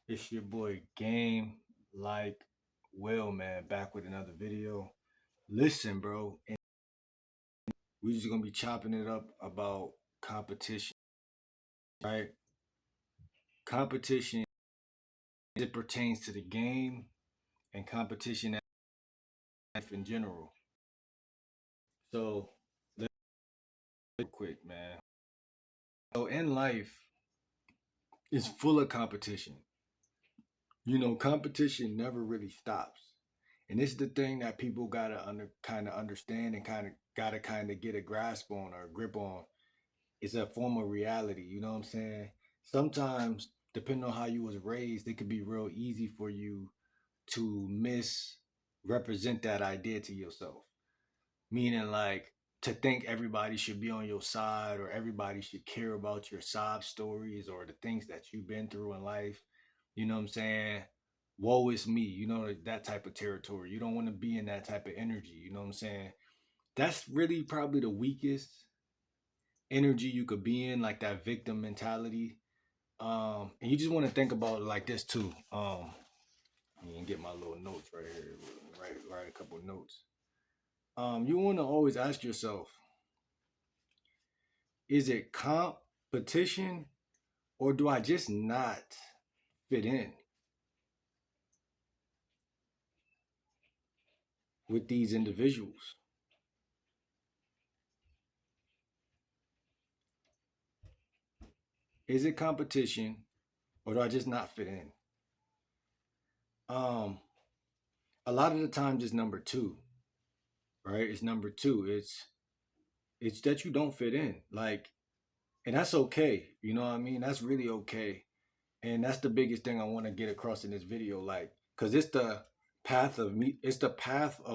It's your boy Game like Will, man, back with another video. Listen, bro, and we're just gonna be chopping it up about competition, right? Competition as it pertains to the game and competition in life in general. So let's real quick, man. So in life, it's full of competition. Competition never really stops. And it's the thing that people gotta kind of understand and gotta kind of get a grasp on or a grip on. It's a form of reality. You know what I'm saying? Sometimes, depending on how you was raised, it could be real easy for you to misrepresent that idea to yourself. Meaning, like, to think everybody should be on your side or everybody should care about your sob stories or the things that you've been through in life. You know what I'm saying? Woe is me. That type of territory. You don't want to be in that type of energy. You know what I'm saying? That's really probably the weakest energy you could be in, like that victim mentality. And you just want to think about it like this too. You can get my little notes right here. Write a couple notes. You want to always ask yourself, is it competition or do I just not fit in with these individuals? Is it competition or do I just not fit in? Um, a lot of the times it's number two, right? It's number two. It's that you don't fit in. Like, and that's okay. You know what I mean? That's really okay. And that's the biggest thing I want to get across in this video. Like, because it's the path of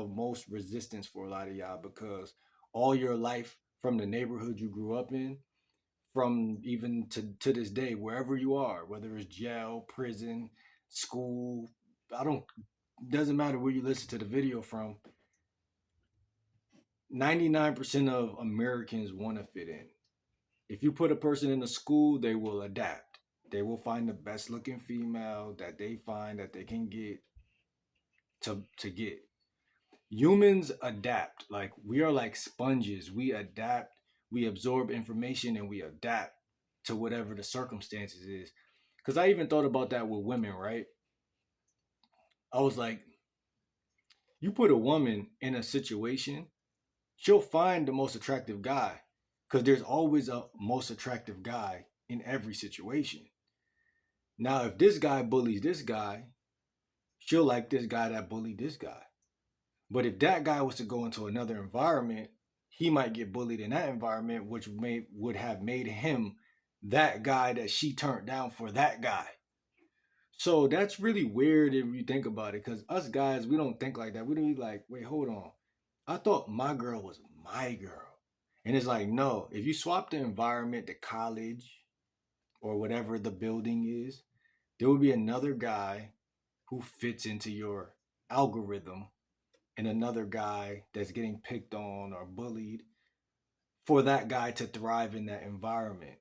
most resistance for a lot of y'all, because all your life, from the neighborhood you grew up in, from even to this day, wherever you are, whether it's jail, prison, school, I don't doesn't matter where you listen to the video from, 99% of Americans want to fit in. If you put a person in a school, they will adapt. They will find the best looking female that they find that they can get to get. Humans adapt. Like, we are like sponges. We adapt, we absorb information and we adapt to whatever the circumstances is. Cause I even thought about that with women, right? I was like, you put a woman in a situation, she'll find the most attractive guy. Cause there's always a most attractive guy in every situation. Now, if this guy bullies this guy, she'll like this guy that bullied this guy. But if that guy was to go into another environment, he might get bullied in that environment, which would have made him that guy that she turned down for that guy. So that's really weird if you think about it, because us guys, we don't think like that. We don't be like, wait, hold on. I thought my girl was my girl. And it's like, no, if you swap the environment, the college, or whatever the building is, there will be another guy who fits into your algorithm and another guy that's getting picked on or bullied, for that guy to thrive in that environment,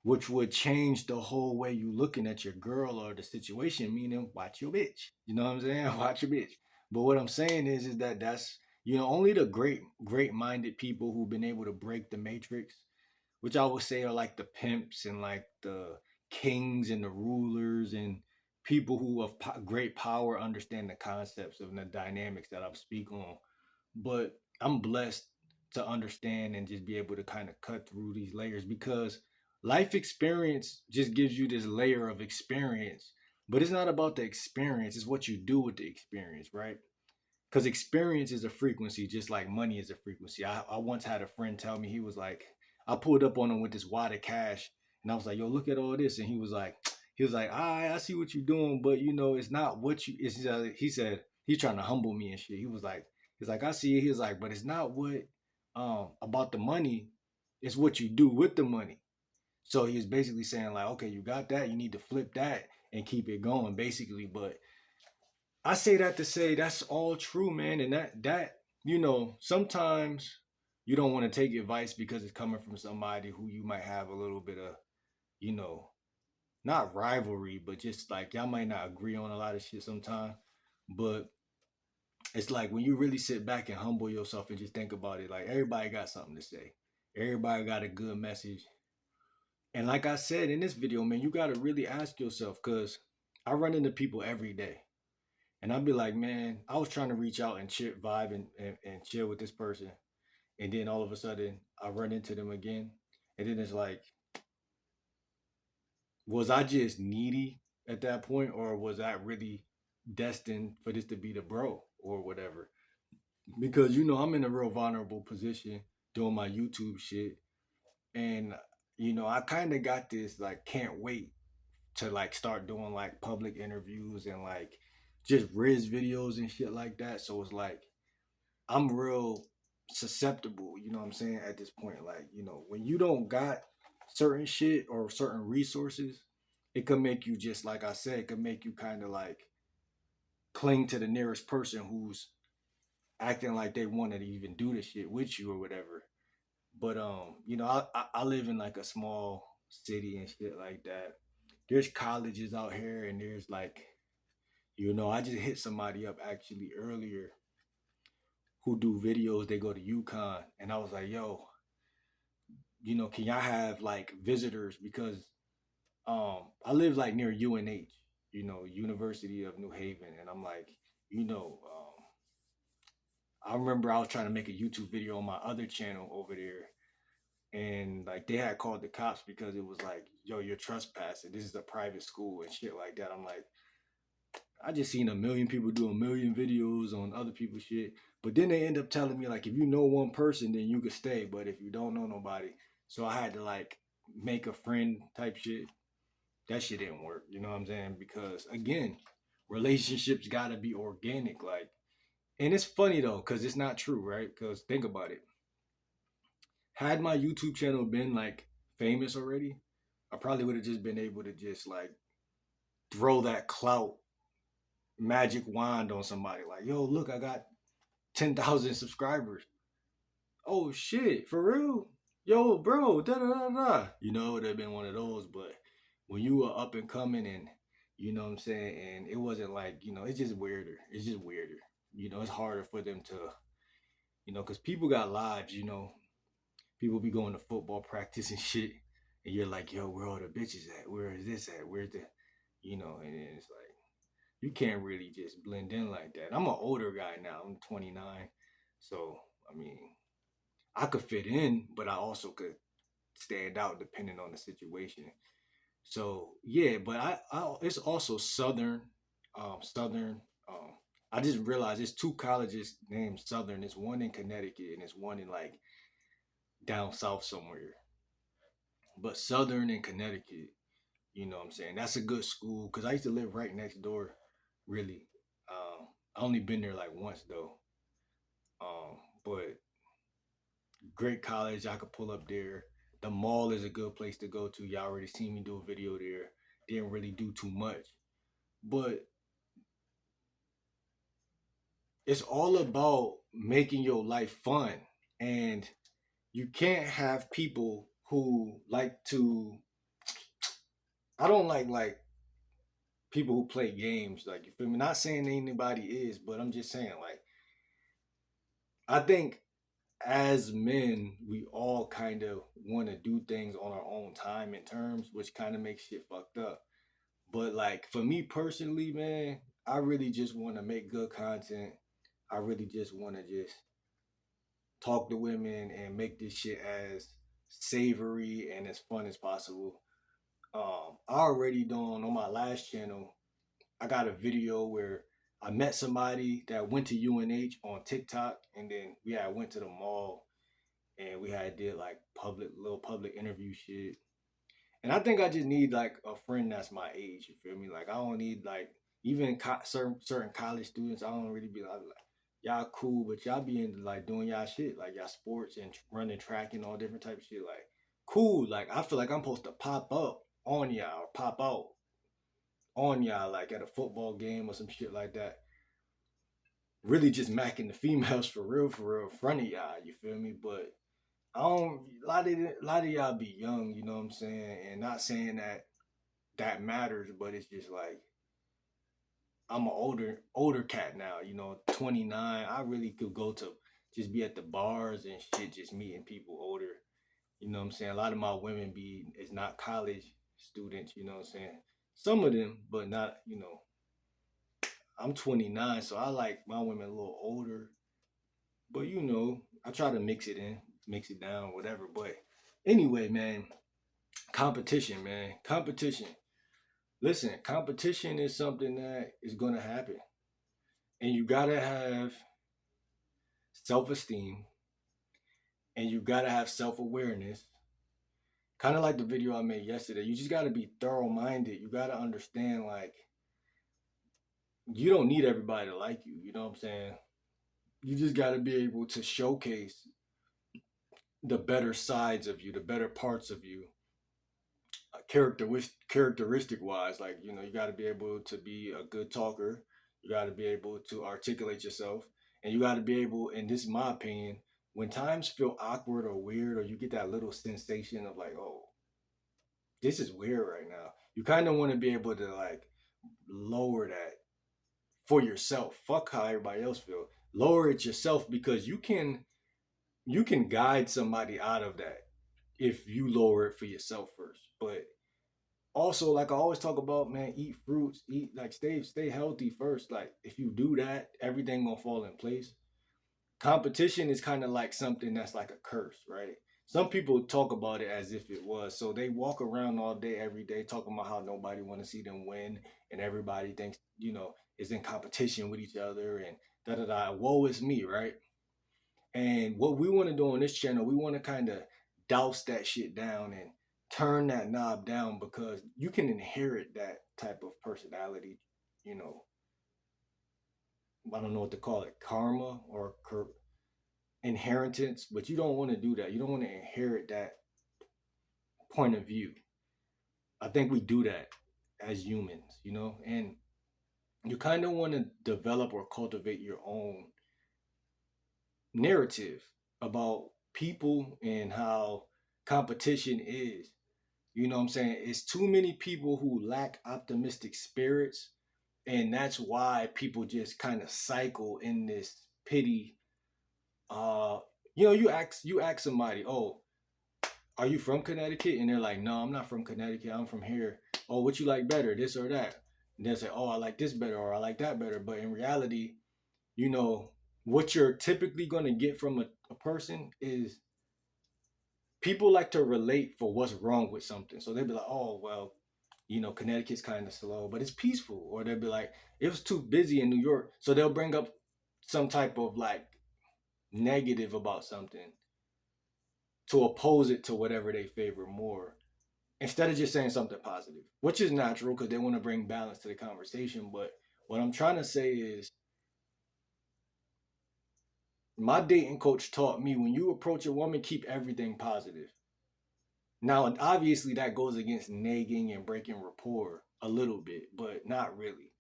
which would change the whole way you looking at your girl or the situation, meaning watch your bitch. You know what I'm saying? Watch your bitch. But what I'm saying is that that's, only the great minded people who've been able to break the matrix, which I would say are like the pimps and like the kings and the rulers and people who of great power understand the concepts of the dynamics that I speak on. But I'm blessed to understand and just be able to kind of cut through these layers, because life experience just gives you this layer of experience. But it's not about the experience, it's what you do with the experience, right? Because experience is a frequency, just like money is a frequency. I once had a friend tell me, he was like, I pulled up on him with this wad of cash, and I was like, yo, look at all this. And he was like, I see what you're doing, but it's not what you. He said he's trying to humble me and shit. He's like, I see it. He was like, but it's not what about the money. It's what you do with the money. So he was basically saying like, okay, you got that, you need to flip that and keep it going, basically. But I say that to say that's all true, man. And sometimes you don't want to take advice because it's coming from somebody who you might have a little bit of, you know, not rivalry, but just like y'all might not agree on a lot of shit sometimes. But it's like when you really sit back and humble yourself and just think about it, like everybody got something to say. Everybody got a good message. And like I said in this video, man, you gotta really ask yourself, cause I run into people every day. And I'd be like, man, I was trying to reach out and chill, vibe and chill with this person. And then all of a sudden I run into them again. And then it's like, was I just needy at that point, or was I really destined for this to be the bro or whatever? Because I'm in a real vulnerable position doing my YouTube shit, and I kind of got this like can't wait to like start doing like public interviews and like just Riz videos and shit like that. So it's like I'm real susceptible, you know what I'm saying, at this point. Like, when you don't got certain shit or certain resources, it could make you just like I said, it could make you kind of like cling to the nearest person who's acting like they wanted to even do the shit with you or whatever. But I live in like a small city and shit like that. There's colleges out here and there's like, I just hit somebody up actually earlier who do videos. They go to UConn, and I was like, yo, can y'all have like visitors, because I live like near UNH, University of New Haven, and I'm like, I remember I was trying to make a YouTube video on my other channel over there, and like they had called the cops because it was like, yo, you're trespassing. This is a private school and shit like that. I'm like, I just seen a million people do a million videos on other people's shit. But then they end up telling me like, if you know one person, then you could stay. But if you don't know nobody, so I had to like make a friend type shit. That shit didn't work. You know what I'm saying? Because again, relationships gotta be organic. Like, and it's funny though, because it's not true, right? Because think about it. Had my YouTube channel been like famous already, I probably would have just been able to just like throw that clout magic wand on somebody. Like, yo, look, I got 10,000 subscribers. Oh shit, for real? Yo, bro, da da da da. It would have been one of those. But when you were up and coming, and you know what I'm saying, and it wasn't like, it's just weirder. It's just weirder. It's harder for them to, because people got lives. People be going to football practice and shit, and you're like, yo, where all the bitches at? Where is this at? Where's the, and then it's like, you can't really just blend in like that. I'm an older guy now. I'm 29. So, I mean, I could fit in, but I also could stand out depending on the situation. So, yeah, but it's also Southern. Um, I just realized there's two colleges named Southern. There's one in Connecticut and there's one in like down south somewhere. But Southern in Connecticut, you know what I'm saying? That's a good school because I used to live right next door, really. I only been there like once though. But great college. I could pull up there. The mall is a good place to go to. Y'all already seen me do a video there. Didn't really do too much. But it's all about making your life fun. And you can't have people who like to, I don't like people who play games. Like, you feel me? Not saying anybody is, but I'm just saying, like, I think as men, we all kind of want to do things on our own time and terms, which kind of makes shit fucked up. But like for me personally, man, I really just want to make good content. I really just want to just talk to women and make this shit as savory and as fun as possible. I already done on my last channel. I got a video where I met somebody that went to UNH on TikTok, and then we had went to the mall and we had did like public interview shit. And I think I just need like a friend that's my age. You feel me? Like I don't need like even certain college students. I don't really be like y'all cool, but y'all be into like doing y'all shit, like y'all sports and running track and all different type of shit. Like cool. Like I feel like I'm supposed to pop up on y'all or pop out on y'all like at a football game or some shit like that. Really just macking the females for real, in front of y'all. You feel me? But I don't. A lot of y'all be young. You know what I'm saying? And not saying that that matters, but it's just like I'm an older cat now, 29. I really could go to just be at the bars and shit, just meeting people older. You know what I'm saying? A lot of my women be is not college students, you know what I'm saying? Some of them, but not, I'm 29, so I like my women a little older. But I try to mix it in, mix it down, whatever. But anyway, man, competition, man. Competition. Listen, competition is something that is gonna happen. And you gotta have self-esteem and you gotta have self-awareness. Kind of like the video I made yesterday. You just gotta be thorough-minded. You gotta understand, like, you don't need everybody to like you. You know what I'm saying? You just gotta be able to showcase the better sides of you, the better parts of you, characteristic wise. Like, you got to be able to be a good talker. You got to be able to articulate yourself, and you got to be able, and this is my opinion, when times feel awkward or weird, or you get that little sensation of like, oh, this is weird right now, you kind of want to be able to like lower that for yourself. Fuck how everybody else feel. Lower it yourself, because you can guide somebody out of that if you lower it for yourself first. But also, like I always talk about, man, eat fruits, eat, like, stay healthy first. Like, if you do that, everything gonna fall in place. Competition is kind of like something that's like a curse, right? Some people talk about it as if it was. So they walk around all day, every day, talking about how nobody want to see them win, and everybody thinks, is in competition with each other, and da da da. Woe is me, right? And what we want to do on this channel, we want to kind of douse that shit down and turn that knob down, because you can inherit that type of personality, you know, I don't know what to call it, karma or inheritance, but you don't want to do that. You don't want to inherit that point of view. I think we do that as humans, and you kind of want to develop or cultivate your own narrative about people and how competition is. You know what I'm saying? It's too many people who lack optimistic spirits, and that's why people just kind of cycle in this pity. Uh, you ask somebody, "Oh, are you from Connecticut?" And they're like, "No, I'm not from Connecticut. I'm from here." "Oh, what you like better, this or that?" And they'll say, "Oh, I like this better, or I like that better." But in reality, you know, what you're typically going to get from a person is people like to relate for what's wrong with something. So they'll be like, "Oh, well, Connecticut's kind of slow, but it's peaceful." Or they'll be like, "It was too busy in New York." So they'll bring up some type of like negative about something to oppose it to whatever they favor more, instead of just saying something positive, which is natural because they want to bring balance to the conversation. But what I'm trying to say is, my dating coach taught me, when you approach a woman, keep everything positive. Now, obviously, that goes against nagging and breaking rapport a little bit, but not really.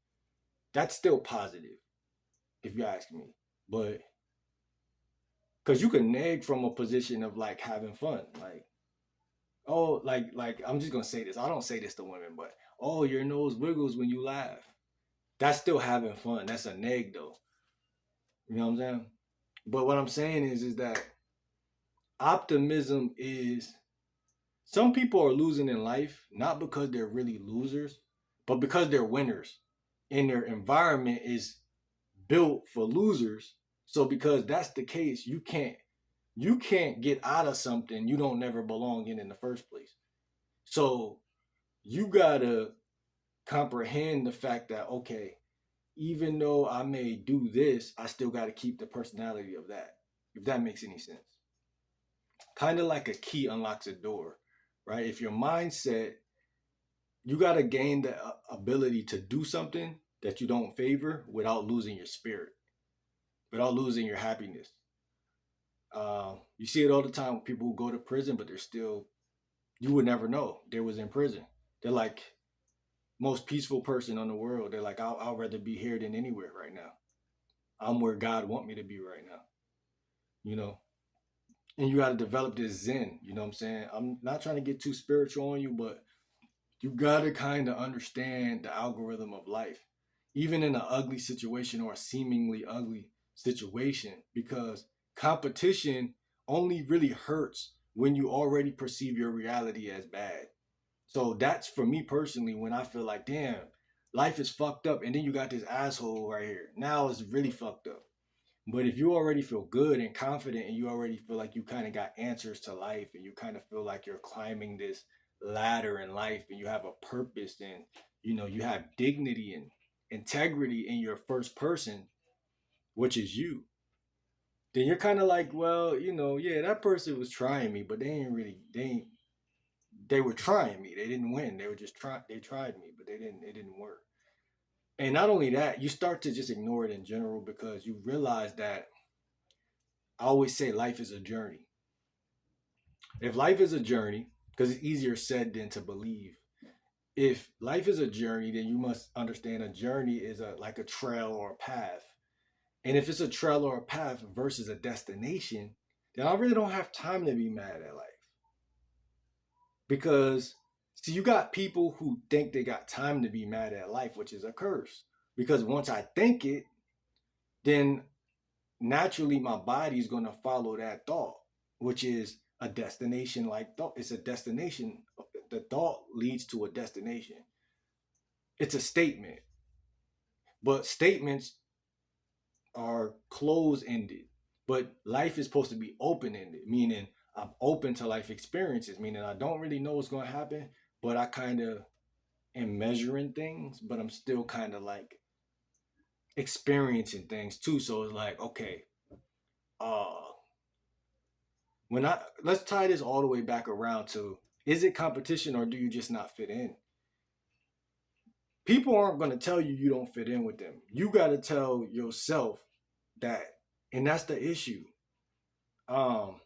That's still positive, if you ask me. But because you can nag from a position of like having fun, like, oh, like I'm just gonna say this. I don't say this to women, but, oh, your nose wiggles when you laugh. That's still having fun. That's a nag though. You know what I'm saying? But what I'm saying is that optimism is, some people are losing in life not because they're really losers, but because they're winners. And their environment is built for losers. So because that's the case, you can't get out of something you don't never belong in the first place. So you gotta comprehend the fact that, okay, even though I may do this, I still gotta keep the personality of that. If that makes any sense. Kind of like a key unlocks a door, right? If your mindset, you got to gain the ability to do something that you don't favor without losing your spirit, without losing your happiness. You see it all the time with people who go to prison, but they're still, you would never know they was in prison. They're like most peaceful person on the world. They're like, I'll rather be here than anywhere right now. I'm where God want me to be right now, you know? And you got to develop this zen, you know what I'm saying? I'm not trying to get too spiritual on you, but You gotta kind of understand the algorithm of life, even in an ugly situation or a seemingly ugly situation, because competition only really hurts when you already perceive your reality as bad. So that's for me personally when I feel like, damn, life is fucked up, and then you got this asshole right here. Now it's really fucked up. But if you already feel good and confident and you already feel like you kind of got answers to life and you kind of feel like you're climbing this ladder in life and you have a purpose and you have dignity and integrity in your first person, which is you, then you're kind of like, well, yeah, that person was trying me, but they were trying me. They didn't win. They were just they tried me, but it didn't work. And not only that, you start to just ignore it in general because you realize that I always say life is a journey. If life is a journey, because it's easier said than to believe. If life is a journey, then you must understand a journey is like a trail or a path. And if it's a trail or a path versus a destination, then I really don't have time to be mad at life. Because see, you got people who think they got time to be mad at life, which is a curse. Because once I think it, then naturally my body's gonna follow that thought, which is a destination like thought. It's a destination. The thought leads to a destination. It's a statement, but statements are closed ended. But life is supposed to be open ended, meaning I'm open to life experiences, meaning I don't really know what's gonna happen, but I kind of am measuring things, but I'm still kind of like experiencing things too. So it's like, okay, uh, when I let's tie this all the way back around to, is it competition or do you just not fit in? People aren't going to tell you you don't fit in with them. You got to tell yourself that, and that's the issue. Um,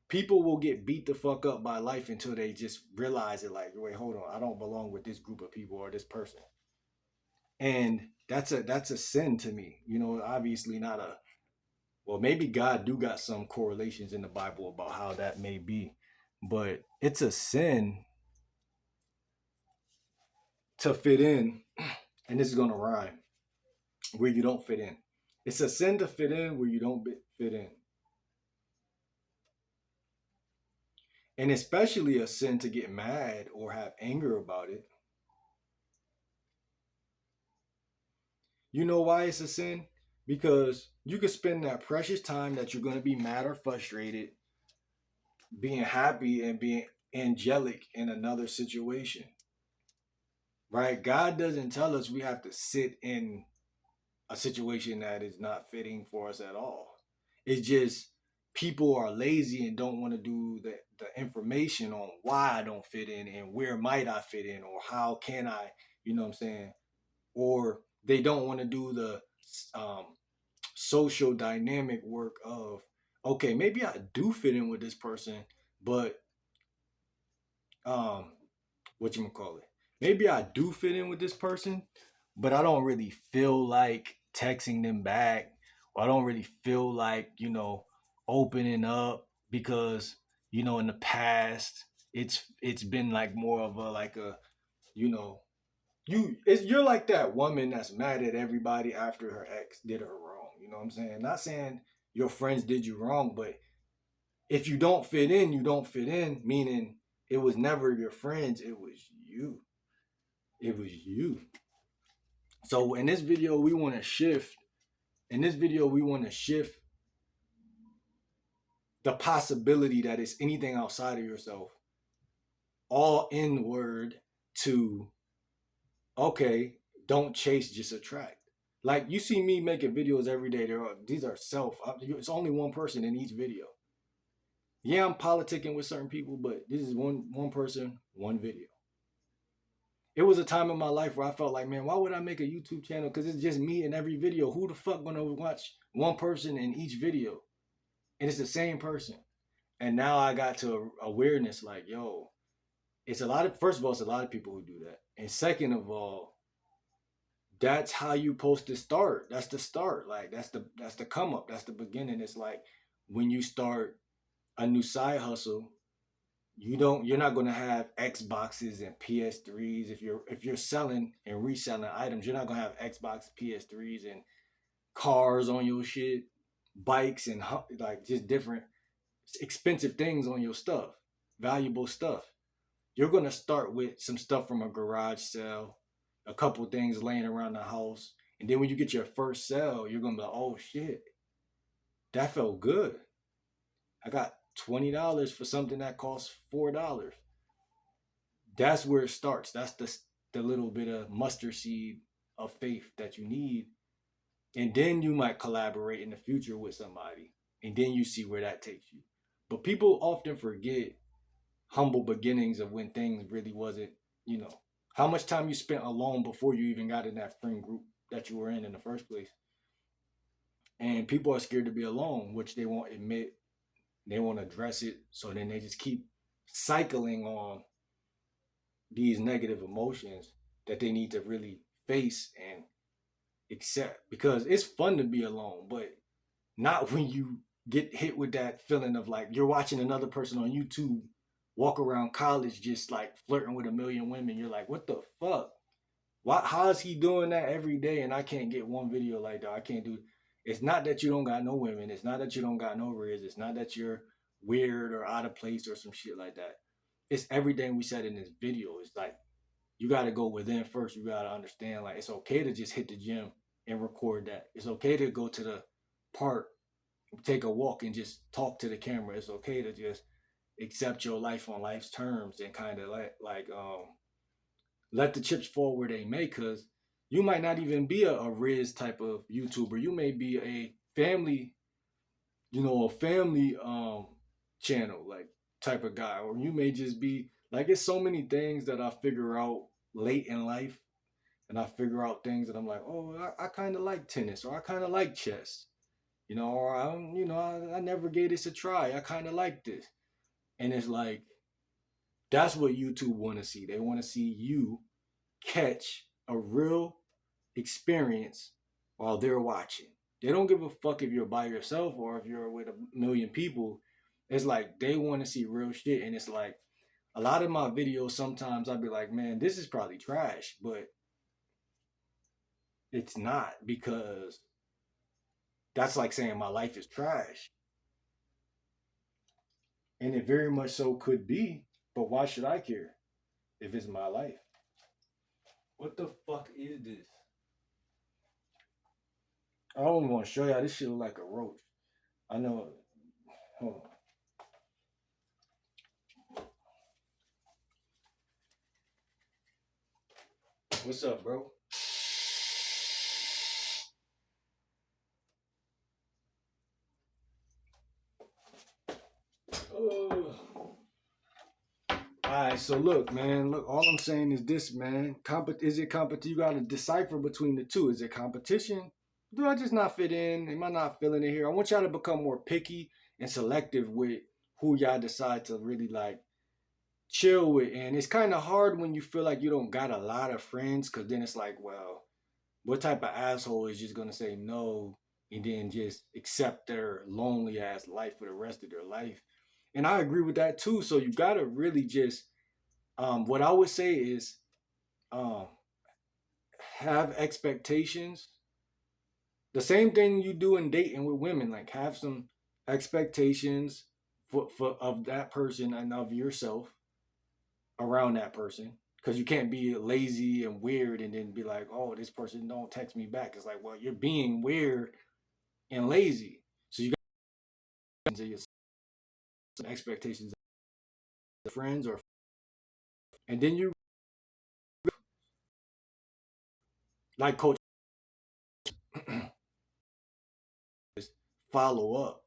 People will get beat the fuck up by life until they just realize it. Like, wait, hold on, I don't belong with this group of people or this person, and that's a sin to me. Obviously not a well, maybe God do got some correlations in the Bible about how that may be, but it's a sin to fit in, and this is gonna rhyme, where you don't fit in. It's a sin to fit in where you don't fit in, and especially a sin to get mad or have anger about it. You know why it's a sin? Because you could spend that precious time that you're gonna be mad or frustrated, being happy and being angelic in another situation, right? God doesn't tell us we have to sit in a situation that is not fitting for us at all. It's just people are lazy and don't want to do the information on why I don't fit in and where might I fit in or how can I, you know what I'm saying? Or they don't want to do the um, social dynamic work of, okay, maybe I do fit in with this person, but um, what you call it? Maybe I do fit in with this person, but I don't really feel like texting them back, or I don't really feel like opening up because in the past it's been like more of a like a you know you're like that woman that's mad at everybody after her ex did her wrong. You know what I'm saying? Not saying your friends did you wrong, but if you don't fit in, you don't fit in, meaning it was never your friends, it was you. It was you. So in this video, we want to shift. In this video, we want to shift the possibility that it's anything outside of yourself, all inward to, okay, don't chase, just attract. Like you see me making videos every day. These are self. It's only one person in each video. Yeah, I'm politicking with certain people, but this is one person, one video. It was a time in my life where I felt like, man, why would I make a YouTube channel? Because it's just me in every video. Who the fuck gonna watch one person in each video? And it's the same person. And now I got to awareness like, yo, first of all, it's a lot of people who do that. And second of all, that's how you supposed to start. That's the start. Like that's the come up. That's the beginning. It's like when you start a new side hustle, You're not going to have Xboxes and PS3s. If you're selling and reselling items, you're not going to have Xbox, PS3s and cars on your shit, bikes and like just different expensive things on your stuff, valuable stuff. You're going to start with some stuff from a garage sale, a couple things laying around the house, and then when you get your first sale, you're going to be like, "Oh shit, that felt good. I got $20 for something that costs $4." That's where it starts. That's the little bit of mustard seed of faith that you need. And then you might collaborate in the future with somebody. And then you see where that takes you. But people often forget humble beginnings of when things really wasn't, how much time you spent alone before you even got in that friend group that you were in the first place. And people are scared to be alone, which they won't admit. They won't address it. So then they just keep cycling on these negative emotions that they need to really face and accept, because it's fun to be alone, but not when you get hit with that feeling of like you're watching another person on YouTube walk around college just like flirting with a million women. You're like, what the fuck? Why? How is he doing that every day? And I can't get one video like that. I can't do. It's not that you don't got no women. It's not that you don't got no riz. It's not that you're weird or out of place or some shit like that. It's everything we said in this video. It's like you got to go within first. You got to understand, like, it's okay to just hit the gym and record that. It's okay to go to the park, take a walk, and just talk to the camera. It's okay to just accept your life on life's terms and kind of let the chips fall where they may, because you might not even be a Riz type of YouTuber. You may be a family, a family channel like type of guy, or you may just be like, it's so many things that I figure out late in life, and I figure out things that I'm like, oh, I kind of like tennis, or I kind of like chess, or I never gave this a try. I kind of like this, and it's like that's what YouTube want to see. They want to see you catch a real experience while they're watching. They don't give a fuck if you're by yourself or if you're with a million people. It's like they want to see real shit, and it's like a lot of my videos. Sometimes I'd be like, man, this is probably trash, but it's not, because that's like saying my life is trash. And it very much so could be, but why should I care if it's my life? What the fuck is this? I don't want to show y'all. This shit look like a roach. I know. Hold on. What's up, bro? All right, so look, man. Look, all I'm saying is this, man. Is it competition? You got to decipher between the two. Is it competition? Do I just not fit in? Am I not feeling it here? I want y'all to become more picky and selective with who y'all decide to really like chill with. And it's kind of hard when you feel like you don't got a lot of friends, because then it's like, well, what type of asshole is just gonna say no and then just accept their lonely ass life for the rest of their life? And I agree with that too. So you gotta really just what I would say is um have expectations. The same thing you do in dating with women, like have some expectations for of that person and of yourself around that person, because you can't be lazy and weird and then be like, oh, this person don't text me back. It's like, well, you're being weird and lazy, so you got some expectations of friends, or and then you like coach follow up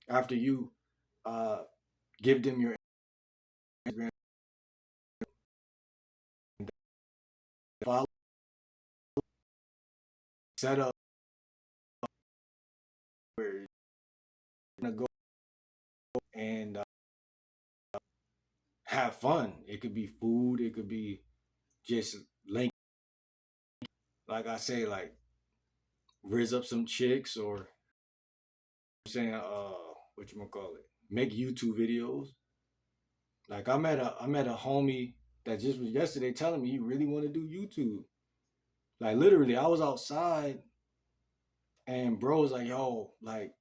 after you uh give them your follow, set up where you're gonna go and have fun. It could be food, it could be just link, like I say, like riz up some chicks, or I'm saying what you gonna call it, make YouTube videos, Like I met a homie that just was yesterday telling me he really want to do YouTube. Like literally, I was outside and bro was like, "Yo, like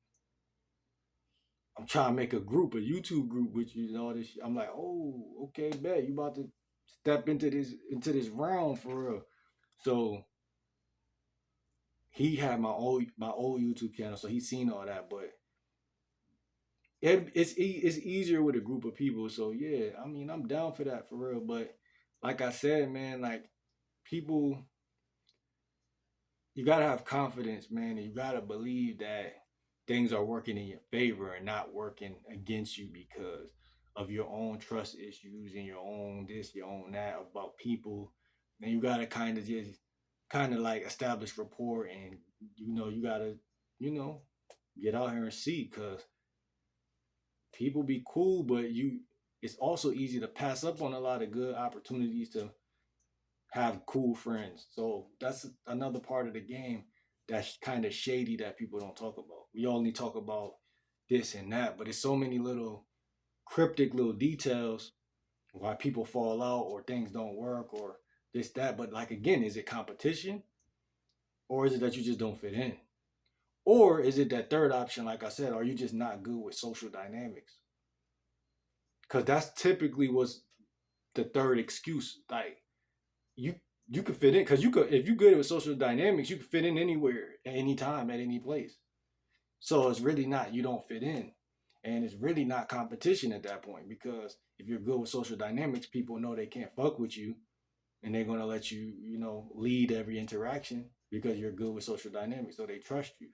I'm trying to make a group, a YouTube group with you and all this." I'm like, "Oh, okay, bet you about to step into this realm for real." So he had my old YouTube channel, so he's seen all that. But it's easier with a group of people. So yeah, I mean, I'm down for that for real. But like I said, man, like people, you gotta have confidence, man, and you gotta believe that things are working in your favor and not working against you because of your own trust issues and your own this, your own that about people. And you gotta kind of like establish rapport, and you gotta you know get out here and see, because people be cool, but it's also easy to pass up on a lot of good opportunities to have cool friends. So that's another part of the game that's kind of shady that people don't talk about. We only talk about this and that, but it's so many little cryptic little details why people fall out or things don't work or this that. But like again, is it competition, or is it that you just don't fit in? Or is it that third option, like I said, are you just not good with social dynamics? Because that's typically what's the third excuse. Like you you could fit in, because you could, if you're good with social dynamics, you can fit in anywhere at any time at any place. So it's really not you don't fit in, and it's really not competition at that point, because if you're good with social dynamics, people know they can't fuck with you, and they're gonna let you lead every interaction because you're good with social dynamics, so they trust you.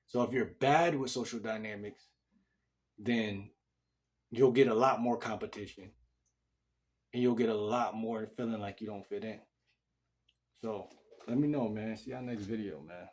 So if you're bad with social dynamics, then you'll get a lot more competition, and you'll get a lot more feeling like you don't fit in. So let me know, man. See y'all next video, man.